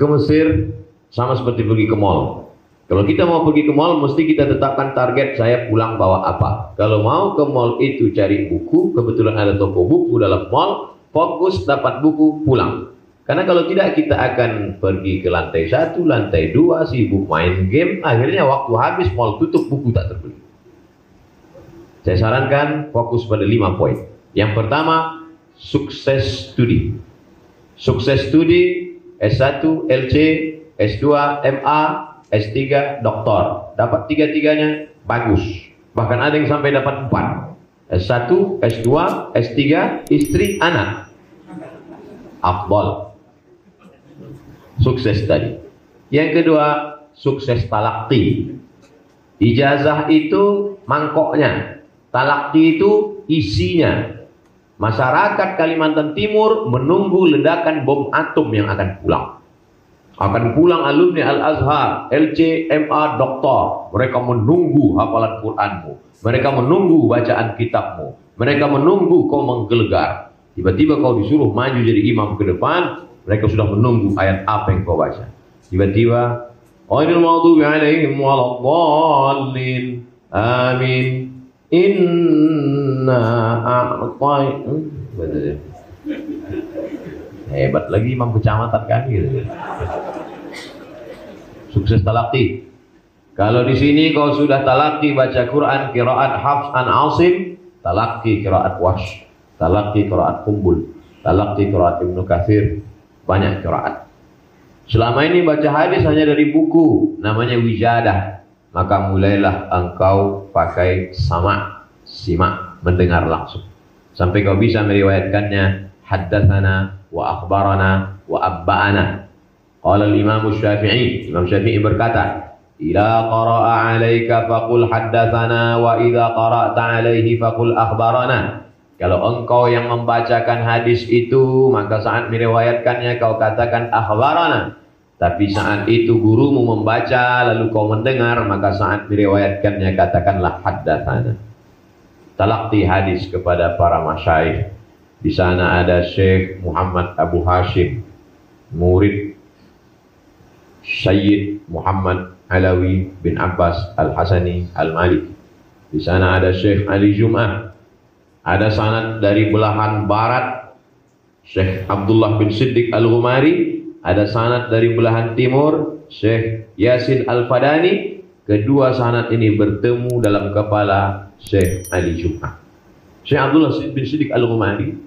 ke Mesir sama seperti pergi ke mall. Kalau kita mau pergi ke mall, mesti kita tetapkan target, saya pulang bawa apa. Kalau mau ke mall itu cari buku, kebetulan ada toko buku dalam mall, fokus dapat buku, pulang. Karena kalau tidak, kita akan pergi ke lantai 1, lantai 2, sibuk main game, akhirnya waktu habis mall tutup, buku tak terbeli. Saya sarankan fokus pada 5 poin. Yang pertama, sukses studi. Sukses studi S1, LC, S2, MA, S3, doktor. Dapat 3-3-nya bagus. Bahkan ada yang sampai dapat 4. S1, S2, S3, istri, anak. Afdal. Sukses tadi. Yang kedua, sukses talaqi. Ijazah itu mangkoknya. Talaqi itu isinya. Masyarakat Kalimantan Timur menunggu ledakan bom atom yang akan pulang. Akan pulang alumni Al-Azhar, LC, MA, doktor. Mereka menunggu hafalan Quranmu. Mereka menunggu bacaan kitabmu. Mereka menunggu kau menggelegar. Tiba-tiba kau disuruh maju jadi imam ke depan. Mereka sudah menunggu ayat apa yang kau baca. Tiba-tiba, ghairil maghdubi alaihim waladdallin. Amin. Inna hebat lagi imam kecamatan kami. Sukses talaqi. Kalau di sini kau sudah talaqi baca Quran qiraat Hafs an Asim, talaqi qiraat Warsh, talaqi qiraat Qumbul, talaqi qiraat Ibnu Katsir, banyak qiraat. Selama ini baca hadis hanya dari buku, namanya wijadah. Maka mulailah engkau pakai sama, simak, mendengar langsung. Sampai kau bisa meriwayatkannya, haddatsana wa akhbarana wa abba'ana. Qala al-Imam Syafi'i, Imam Syafi'i berkata, "Ila qara'a 'alaika faqul haddatsana wa idza qara'ta 'alaihi faqul akhbarana." Kalau engkau yang membacakan hadis itu, maka saat meriwayatkannya kau katakan akhbarana. Tapi saat itu gurumu membaca lalu kau mendengar, maka saat diriwayatkannya katakanlah haddatsana. Talaqi hadis kepada para masyayikh. Di sana ada Syekh Muhammad Abu Hashim, murid Sayyid Muhammad Alawi bin Abbas Al-Hasani Al-Maliki. Di sana ada Syekh Ali Jum'ah. Ada sanad dari belahan barat Syekh Abdullah bin Siddiq Al-Ghumari. Ada sanad dari belahan timur Syekh Yasin Al-Fadani. Kedua sanad ini bertemu dalam kepala Syekh Ali Jum'ah. Syekh Abdullah bin Siddiq Al-Ghumari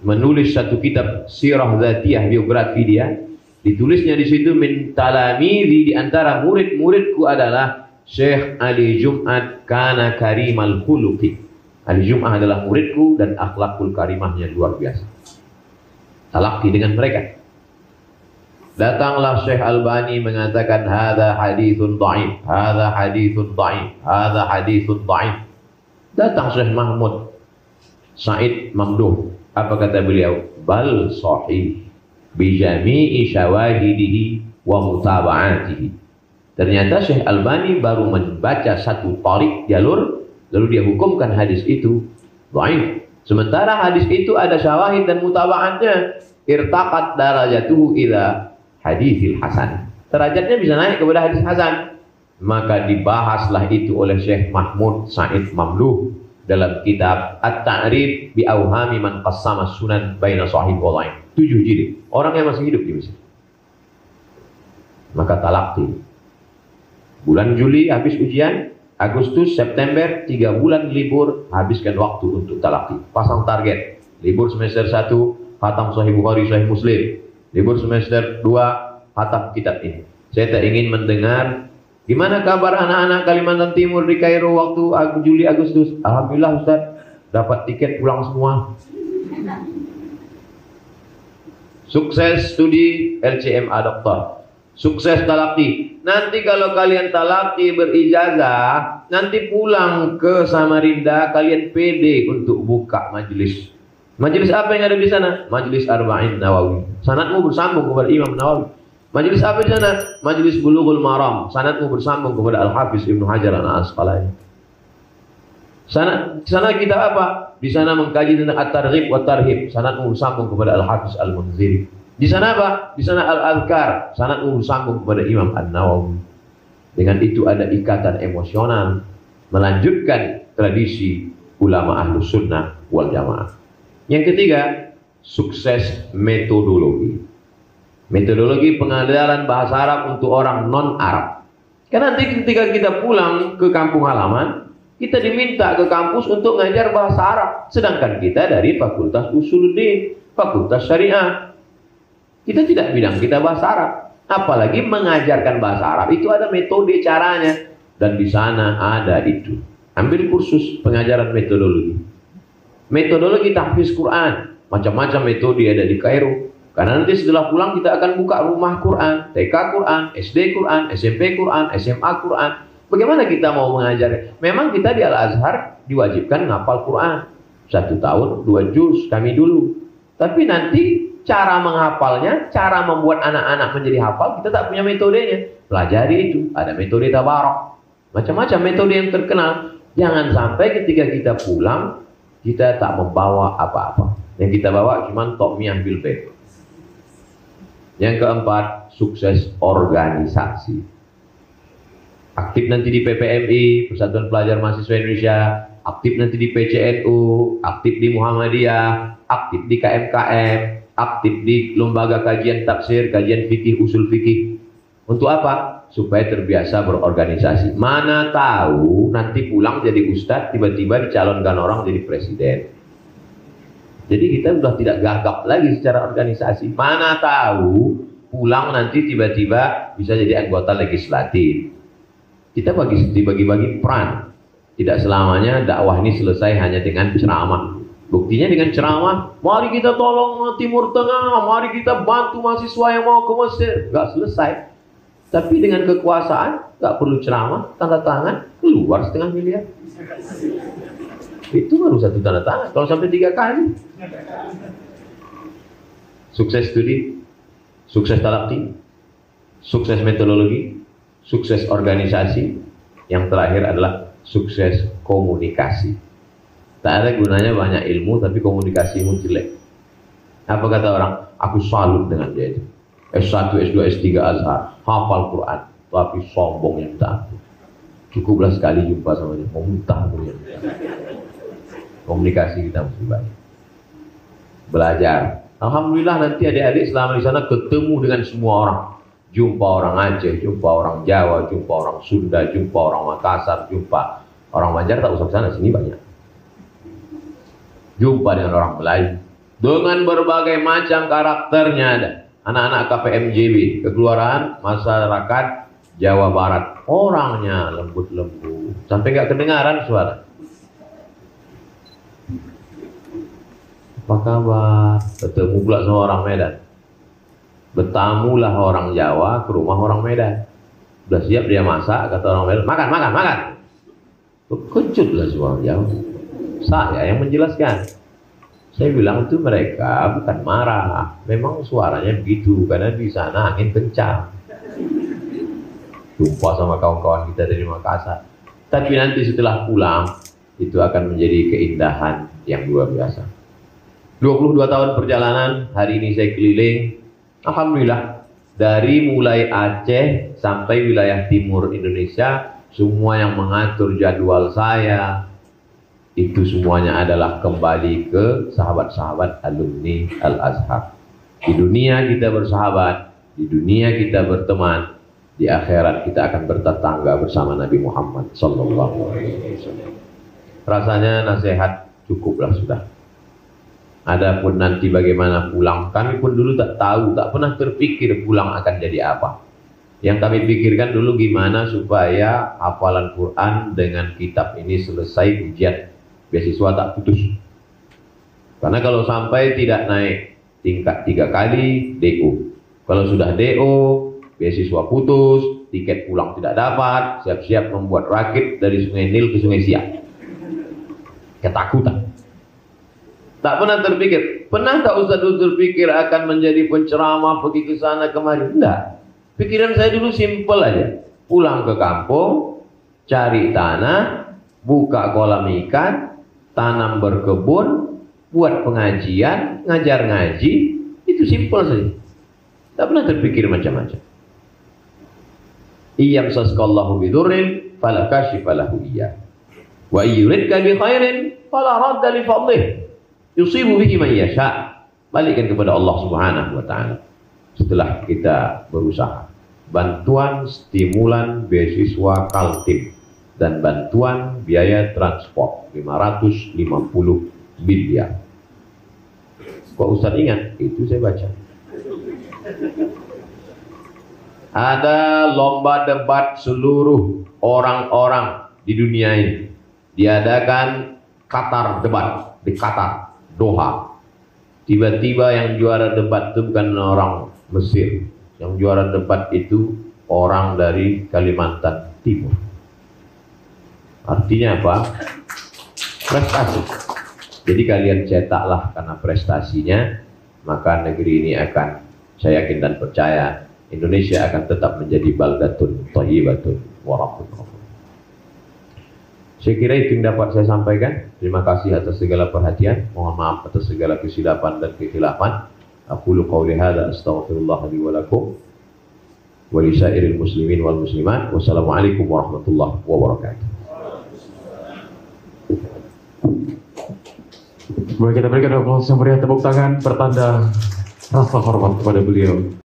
menulis satu kitab sirah dzatiyah, biografi dia. Ditulisnya di situ, min talamidhi, di antara murid-muridku adalah Syekh Ali Jum'ah kana karimal khuluqi. Ali Jum'ah adalah muridku dan akhlakul karimahnya luar biasa. Talaqi dengan mereka. Datanglah Syekh Albani mengatakan hadza haditsun dhaif, hadza haditsun dhaif, hadza haditsun dhaif. Datang Syekh Mahmud Said Mamduh, apa kata beliau? Bal sahih bi jami'i syawahidihi wa mutaba'atihi. Ternyata Syekh Albani baru membaca satu tarik jalur lalu dia hukumkan hadis itu dhaif. Sementara hadis itu ada syawahid dan mutaba'atnya. Irtaqat darajatuhu ila hadithil hasan. Derajatnya bisa naik kepada hadis hasan. Maka dibahaslah itu oleh Syekh Mahmud Said Mamduh dalam kitab At-Ta'rif bi Awhami man qassama sunan baina sahih wa dhaif. 7 jilid. Orang yang masih hidup di Mesir. Maka talaqi. Bulan Juli habis ujian, Agustus, September 3 bulan libur, habiskan waktu untuk talaqi. Pasang target. Libur semester 1 khatam Sahih Bukhari, Sahih Muslim. Libur semester 2 khatam kitab ini. Saya tak ingin mendengar gimana kabar anak-anak Kalimantan Timur di Kairo waktu Juli Agustus. Alhamdulillah Ustaz, dapat tiket pulang semua. Sukses studi LCMA doktor. Sukses talaqi. Nanti kalau kalian talaqi berijazah, nanti pulang ke Samarinda kalian pede untuk buka majelis. Majelis apa yang ada di sana? Majelis Arba'in Nawawi. Sanadmu bersambung kepada Imam Nawawi. Majelis apa di sana? Majelis Bulughul Maram. Sanadmu bersambung kepada Al-Hafiz Ibnu Hajar Al-Asqalani. Sana kita apa? Di sana mengkaji tentang At-Targhib wa Tarhib. Sanadmu bersambung kepada Al-Hafiz Al-Munziri. Di sana apa? Di sana Al-Adhkar, sanad sambung kepada Imam An-Nawawi. Dengan itu ada ikatan emosional, melanjutkan tradisi ulama Ahlus Sunnah wal Jamaah. Yang ketiga, sukses metodologi. Metodologi pengajaran bahasa Arab untuk orang non-Arab. Karena nanti ketika kita pulang ke kampung halaman, kita diminta ke kampus untuk ngajar bahasa Arab. Sedangkan kita dari Fakultas Usuluddin, Fakultas Syariah. Kita tidak bilang kita bahasa Arab. Apalagi mengajarkan bahasa Arab. Itu ada metode caranya. Dan di sana ada itu. Ambil kursus pengajaran metodologi. Metodologi tahfiz Quran. Macam-macam metode ada di Kairo. Karena nanti setelah pulang kita akan buka rumah Quran. TK Quran, SD Quran, SMP Quran, SMA Quran. Bagaimana kita mau mengajar? Memang kita di Al-Azhar diwajibkan ngapal Quran. 1 tahun, 2 juz kami dulu. Tapi nanti cara menghafalnya, cara membuat anak-anak menjadi hafal, kita tak punya metodenya. Pelajari itu. Ada metode tabarok. Macam-macam metode yang terkenal. Jangan sampai ketika kita pulang, kita tak membawa apa-apa. Yang kita bawa cuma tokmiyah bilbet. Yang keempat, sukses organisasi. Aktif nanti di PPMI, Persatuan Pelajar Mahasiswa Indonesia. Aktif nanti di PCNU. Aktif di Muhammadiyah. Aktif di KMKM. Aktif di lembaga kajian tafsir, kajian fikih, usul fikih. Untuk apa? Supaya terbiasa berorganisasi. Mana tahu nanti pulang jadi ustadz, tiba-tiba dicalonkan orang jadi presiden. Jadi kita sudah tidak gagap lagi secara organisasi. Mana tahu pulang nanti tiba-tiba bisa jadi anggota legislatif. Kita bagi-bagi peran. Tidak selamanya dakwah ini selesai hanya dengan ceramah. Buktinya dengan ceramah, mari kita tolong Timur Tengah, mari kita bantu mahasiswa yang mau ke Mesir. Gak selesai. Tapi dengan kekuasaan, gak perlu ceramah, tanda tangan, keluar 500 miliar. Itu baru 1 tanda tangan. Kalau sampai 3 kali. Sukses studi, sukses talaqi, sukses metodologi, sukses organisasi. Yang terakhir adalah sukses komunikasi. Tak ada gunanya banyak ilmu, tapi komunikasimu jelek. Apa kata orang? Aku salut dengan dia itu. S1, S2, S3 Azhar, hafal Quran, tapi sombong yang tak. Cukuplah sekali jumpa sama dia, mau muntah dia. Komunikasi kita mesti baik. Belajar. Alhamdulillah nanti adik-adik selama di sana ketemu dengan semua orang. Jumpa orang Aceh, jumpa orang Jawa, jumpa orang Sunda, jumpa orang Makassar, jumpa orang Banjar, tak usah ke sana, sini banyak. Jumpa dengan orang Melayu dengan berbagai macam karakternya ada. Anak-anak KPMJB, Kekeluargaan Masyarakat Jawa Barat, orangnya lembut-lembut sampai nggak kedengaran suara. Apa kabar? Ketemu pula sama orang Medan. Bertamulah orang Jawa ke rumah orang Medan. Sudah siap dia masak, kata orang Medan, makan, makan, makan. Kejutlah semua orang Jawa. Saya yang menjelaskan. Saya bilang itu mereka bukan marah, memang suaranya begitu karena di sana angin kencang. Jumpa sama kawan-kawan kita dari Makassar. Tapi nanti setelah pulang itu akan menjadi keindahan yang luar biasa. 22 tahun perjalanan, hari ini saya keliling. Alhamdulillah, dari mulai Aceh sampai wilayah timur Indonesia, semua yang mengatur jadwal saya itu semuanya adalah kembali ke sahabat-sahabat alumni Al-Azhar. Di dunia kita bersahabat, di dunia kita berteman, di akhirat kita akan bertetangga bersama Nabi Muhammad SAW. Rasanya nasihat cukuplah sudah. Adapun nanti bagaimana pulang, kami pun dulu tak tahu, tak pernah terpikir pulang akan jadi apa. Yang kami pikirkan dulu gimana supaya hafalan Quran dengan kitab ini selesai ujian. Beasiswa tak putus. Karena kalau sampai tidak naik tingkat 3 kali, DO. Kalau sudah DO, beasiswa putus, tiket pulang tidak dapat, siap-siap membuat rakit dari Sungai Nil ke Sungai Siak. Ketakutan. Tak pernah terpikir. Pernah tak Ustaz terpikir akan menjadi penceramah, pergi ke sana kemari? Enggak. Pikiran saya dulu simpel aja. Pulang ke kampung, cari tanah, buka kolam ikan, tanam berkebun, buat pengajian, ngajar ngaji, itu simpel saja. Tak pernah terpikir macam-macam. Iyam saskallahu bidurrin fala kashifa lahu iyyah. Wa yuridka bi khairin fala radda li fadlih. Yusibu bihi man yasha. Balikkan kepada Allah Subhanahu wa taala. Setelah kita berusaha, bantuan stimulan beasiswa Kaltim dan bantuan biaya transport 550 miliar. Kok Ustaz ingat? Itu saya baca. Ada lomba debat seluruh orang-orang di dunia ini. Diadakan Qatar debat di Qatar, Doha. Tiba-tiba yang juara debat itu bukan orang Mesir. Yang juara debat itu orang dari Kalimantan Timur. Artinya apa? Prestasi. Jadi kalian cetaklah karena prestasinya, maka negeri ini akan, saya yakin dan percaya, Indonesia akan tetap menjadi baldatun thayyibatun wa rabbun ghafur. Saya kira itu yang dapat saya sampaikan. Terima kasih atas segala perhatian. Mohon maaf atas segala kesilapan dan kekhilafan. Aqulu qawli hadza astaghfirullah li wa lakum wa li sairil muslimin wal muslimat. Wassalamualaikum warahmatullahi wabarakatuh. Boleh kita berikan aplaus yang meriah, tepuk tangan pertanda rasa hormat kepada beliau.